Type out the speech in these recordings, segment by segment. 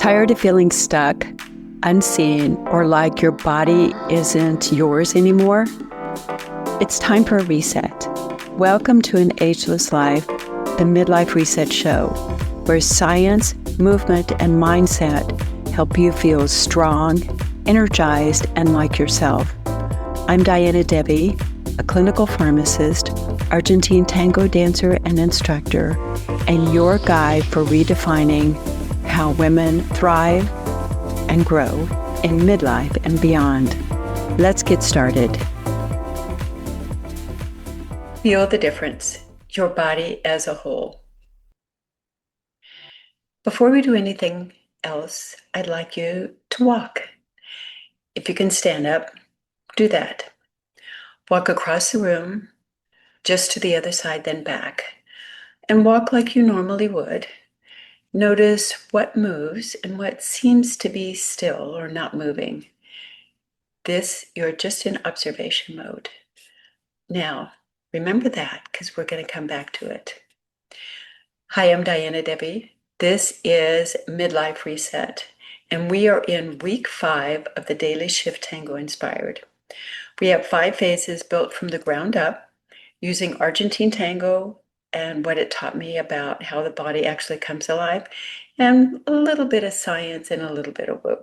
Tired of feeling stuck, unseen, or like your body isn't yours anymore? It's time for a reset. Welcome to An Ageless Life, the midlife reset show, where science, movement, and mindset help you feel strong, energized, and like yourself. I'm Devi, a clinical pharmacist, Argentine tango dancer and instructor, and your guide for redefining how women thrive and grow in midlife and beyond. Let's get started. Feel the difference, your body as a whole. Before we do anything else, I'd like you to walk. If you can stand up, do that. Walk across the room, just to the other side, then back. And walk like you normally would. Notice what moves and what seems to be still or not moving. You're just in observation mode. Now, remember that because we're going to come back to it. Hi, I'm Devi. This is Midlife Reset, and we are in week 5 of the Daily Shift Tango Inspired. We have 5 phases built from the ground up using Argentine tango and what it taught me about how the body actually comes alive, and a little bit of science and a little bit of woo.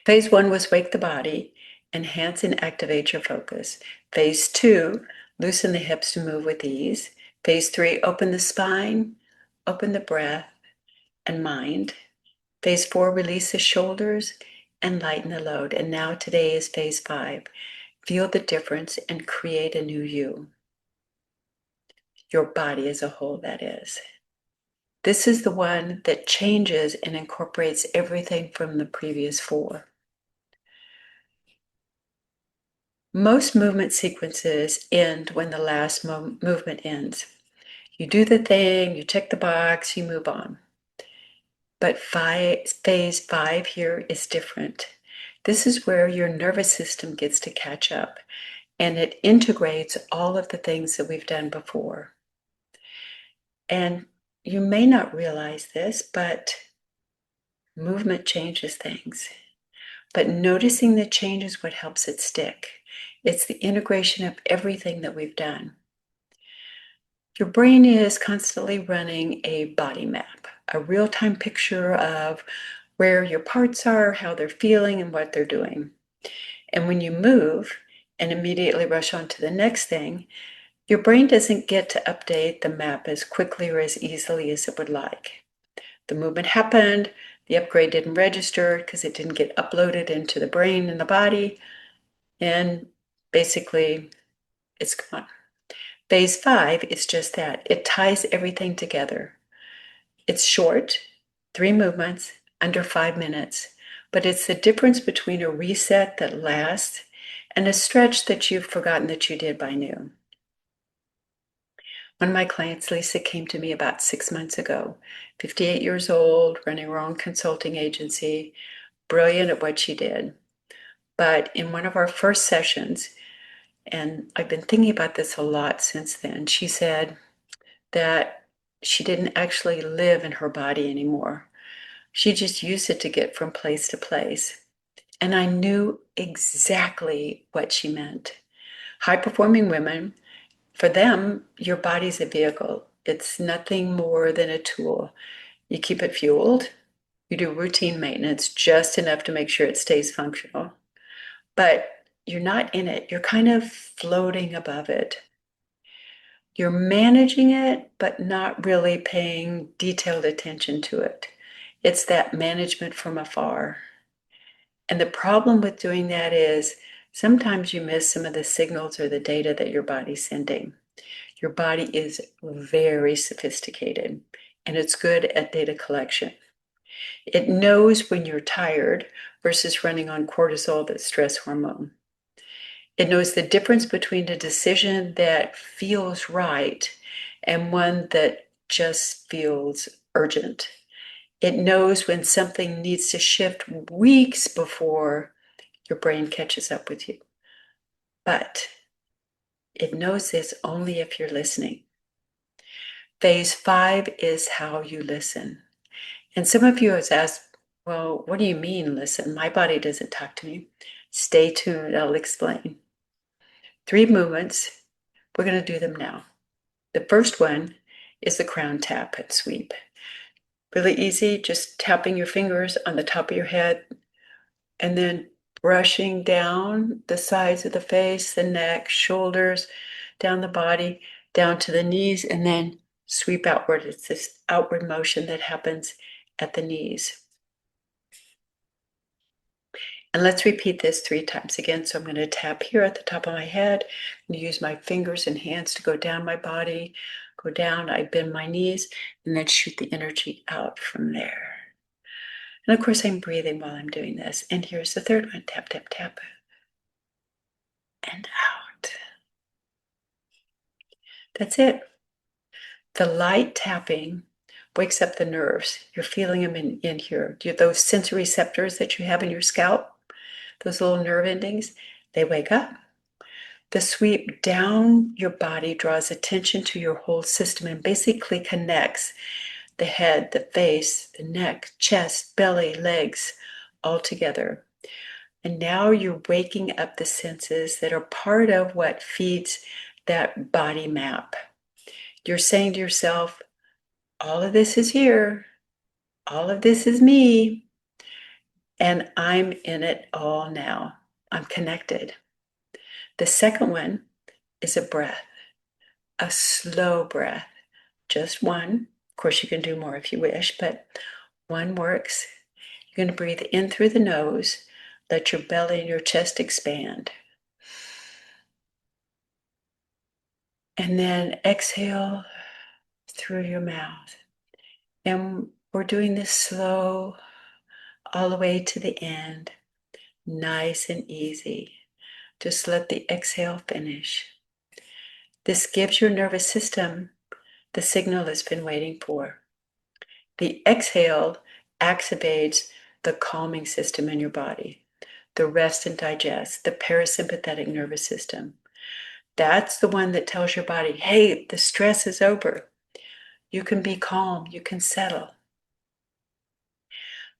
Phase 1 was wake the body, enhance and activate your focus. Phase 2, loosen the hips to move with ease. Phase 3, open the spine, open the breath and mind. Phase 4, release the shoulders and lighten the load. And now today is phase 5. Feel the difference and create a new you. Your body as a whole, that is. This is the one that changes and incorporates everything from the previous 4. Most movement sequences end when the last movement ends. You do the thing, you check the box, you move on. But phase 5 here is different. This is where your nervous system gets to catch up, and it integrates all of the things that we've done before. And you may not realize this, but movement changes things. But noticing the change is what helps it stick. It's the integration of everything that we've done. Your brain is constantly running a body map, a real-time picture of where your parts are, how they're feeling, and what they're doing. And when you move and immediately rush on to the next thing, your brain doesn't get to update the map as quickly or as easily as it would like. The movement happened, the upgrade didn't register because it didn't get uploaded into the brain and the body, and basically it's gone. Phase 5 is just that. It ties everything together. It's short, 3 movements, under 5 minutes, but it's the difference between a reset that lasts and a stretch that you've forgotten that you did by noon. One of my clients, Lisa, came to me about 6 months ago, 58 years old, running her own consulting agency, brilliant at what she did. But in one of our first sessions, and I've been thinking about this a lot since then, she said that she didn't actually live in her body anymore. She just used it to get from place to place. And I knew exactly what she meant. High-performing women, for them, your body's a vehicle. It's nothing more than a tool. You keep it fueled. You do routine maintenance, just enough to make sure it stays functional. But you're not in it. You're kind of floating above it. You're managing it, but not really paying detailed attention to it. It's that management from afar. And the problem with doing that is sometimes you miss some of the signals or the data that your body's sending. Your body is very sophisticated, and it's good at data collection. It knows when you're tired versus running on cortisol, that stress hormone. It knows the difference between a decision that feels right and one that just feels urgent. It knows when something needs to shift weeks before your brain catches up with you. But it knows this only if you're listening. Phase 5 is how you listen. And some of you have asked, well, what do you mean? Listen, my body doesn't talk to me. Stay tuned, I'll explain. 3 movements, we're going to do them now. The first one is the crown tap and sweep. Really easy, just tapping your fingers on the top of your head and then brushing down the sides of the face, the neck, shoulders, down the body, down to the knees, and then sweep outward. It's this outward motion that happens at the knees. And let's repeat this 3 times again. So I'm going to tap here at the top of my head and use my fingers and hands to go down my body, go down, I bend my knees, and then shoot the energy out from there. And of course, I'm breathing while I'm doing this. And here's the third one, tap, tap, tap, and out. That's it. The light tapping wakes up the nerves. You're feeling them in here. Those sensory receptors that you have in your scalp, those little nerve endings, they wake up. The sweep down your body draws attention to your whole system and basically connects the head, the face, the neck, chest, belly, legs, all together. And now you're waking up the senses that are part of what feeds that body map. You're saying to yourself, all of this is here, all of this is me, and I'm in it all now. I'm connected. The second one is a breath, a slow breath, just one. Of course, you can do more if you wish, but one works. You're going to breathe in through the nose, let your belly and your chest expand. And then exhale through your mouth. And we're doing this slow all the way to the end, nice and easy. Just let the exhale finish. This gives your nervous system the signal it's been waiting for. The exhale activates the calming system in your body, the rest and digest, the parasympathetic nervous system. That's the one that tells your body, hey, the stress is over. You can be calm, you can settle.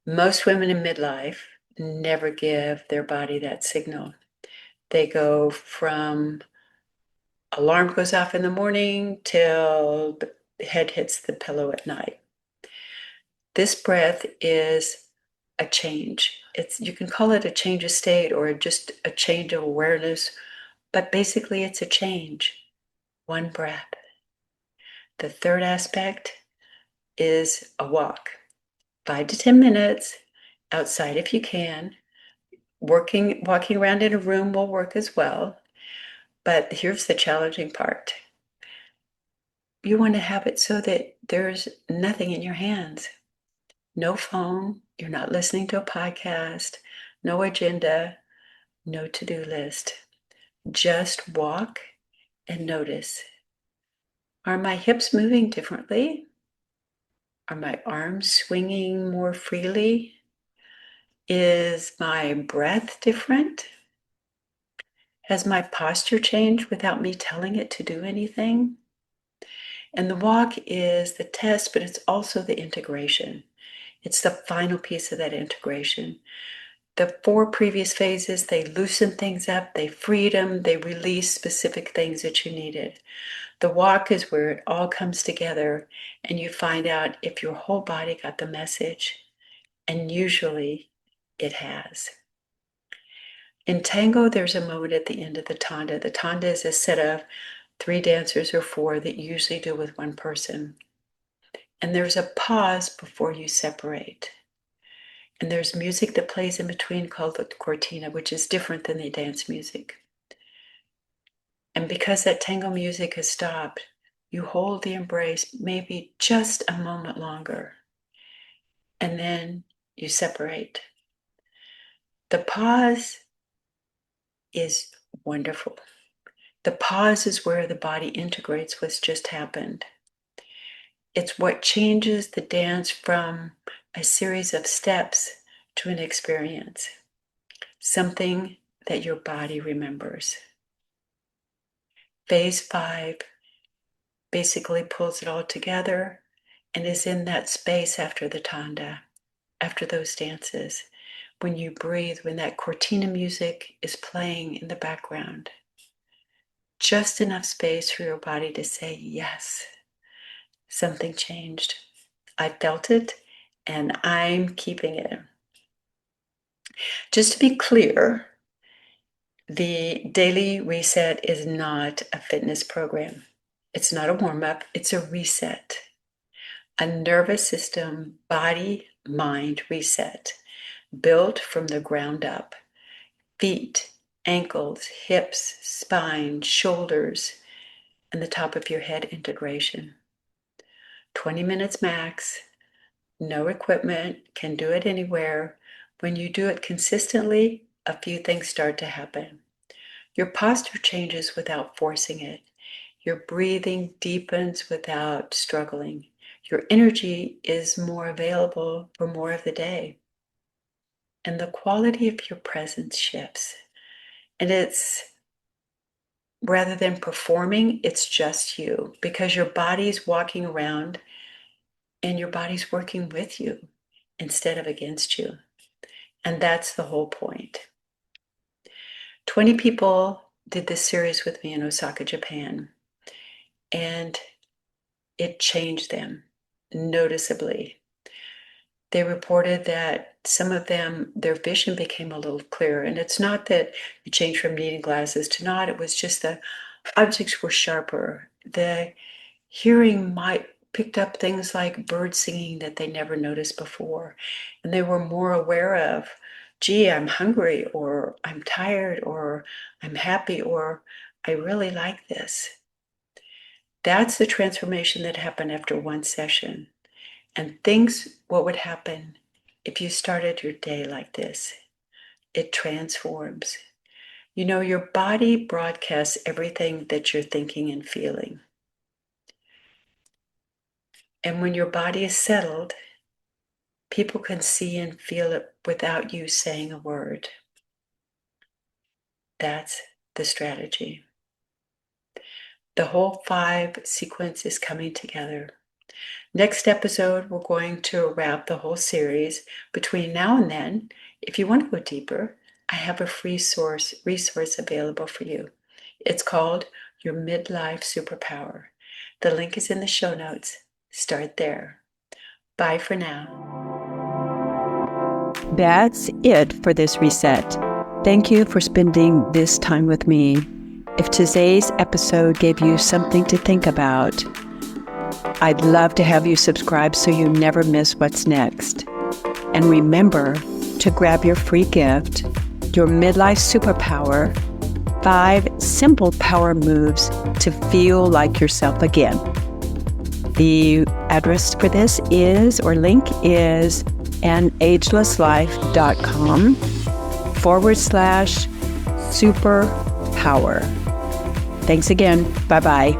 Most women in midlife never give their body that signal. They go from alarm goes off in the morning till the head hits the pillow at night. This breath is a change. You can call it a change of state or just a change of awareness, but basically it's a change. One breath. The third aspect is a walk. 5 to 10 minutes outside if you can. Walking around in a room will work as well. But here's the challenging part. You want to have it so that there's nothing in your hands. No phone, you're not listening to a podcast, no agenda, no to-do list. Just walk and notice. Are my hips moving differently? Are my arms swinging more freely? Is my breath different? Has my posture changed without me telling it to do anything? And the walk is the test, but it's also the integration. It's the final piece of that integration. The 4 previous phases, they loosen things up, they freed them, they release specific things that you needed. The walk is where it all comes together and you find out if your whole body got the message, and usually it has. In tango, there's a moment at the end of the tanda. The tanda is a set of 3 dancers or 4 that you usually do with one person. And there's a pause before you separate. And there's music that plays in between called the Cortina, which is different than the dance music. And because that tango music has stopped, you hold the embrace maybe just a moment longer. And then you separate. The pause is wonderful. The pause is where the body integrates what's just happened. It's what changes the dance from a series of steps to an experience, something that your body remembers. Phase 5 basically pulls it all together and is in that space after the tanda, after those dances, when you breathe, when that Cortina music is playing in the background. Just enough space for your body to say, yes, something changed. I felt it, and I'm keeping it. Just to be clear, the daily reset is not a fitness program. It's not a warm-up, it's a reset. A nervous system, body, mind reset, built from the ground up. Feet, ankles, hips, spine, shoulders, and the top of your head integration. 20 minutes max, no equipment, can do it anywhere. When you do it consistently, a few things start to happen. Your posture changes without forcing it. Your breathing deepens without struggling. Your energy is more available for more of the day. And the quality of your presence shifts. And it's, rather than performing, it's just you, because your body's walking around and your body's working with you instead of against you. And that's the whole point. 20 people did this series with me in Osaka, Japan, and it changed them noticeably. They reported that some of them, their vision became a little clearer. And it's not that it changed from needing glasses to not, it was just the objects were sharper. The hearing might picked up things like birds singing that they never noticed before. And they were more aware of, gee, I'm hungry, or I'm tired, or I'm happy, or I really like this. That's the transformation that happened after one session. And what would happen if you started your day like this? It transforms. You know, your body broadcasts everything that you're thinking and feeling. And when your body is settled, people can see and feel it without you saying a word. That's the strategy. The whole 5 sequence is coming together. Next episode, we're going to wrap the whole series. Between now and then, if you want to go deeper, I have a free resource available for you. It's called Your Midlife Superpower. The link is in the show notes. Start there. Bye for now. That's it for this reset. Thank you for spending this time with me. If today's episode gave you something to think about, I'd love to have you subscribe so you never miss what's next. And remember to grab your free gift, Your Midlife Superpower, 5 simple power moves to feel like yourself again. The address for this is, or link is, anagelesslife.com/superpower. Thanks again. Bye-bye.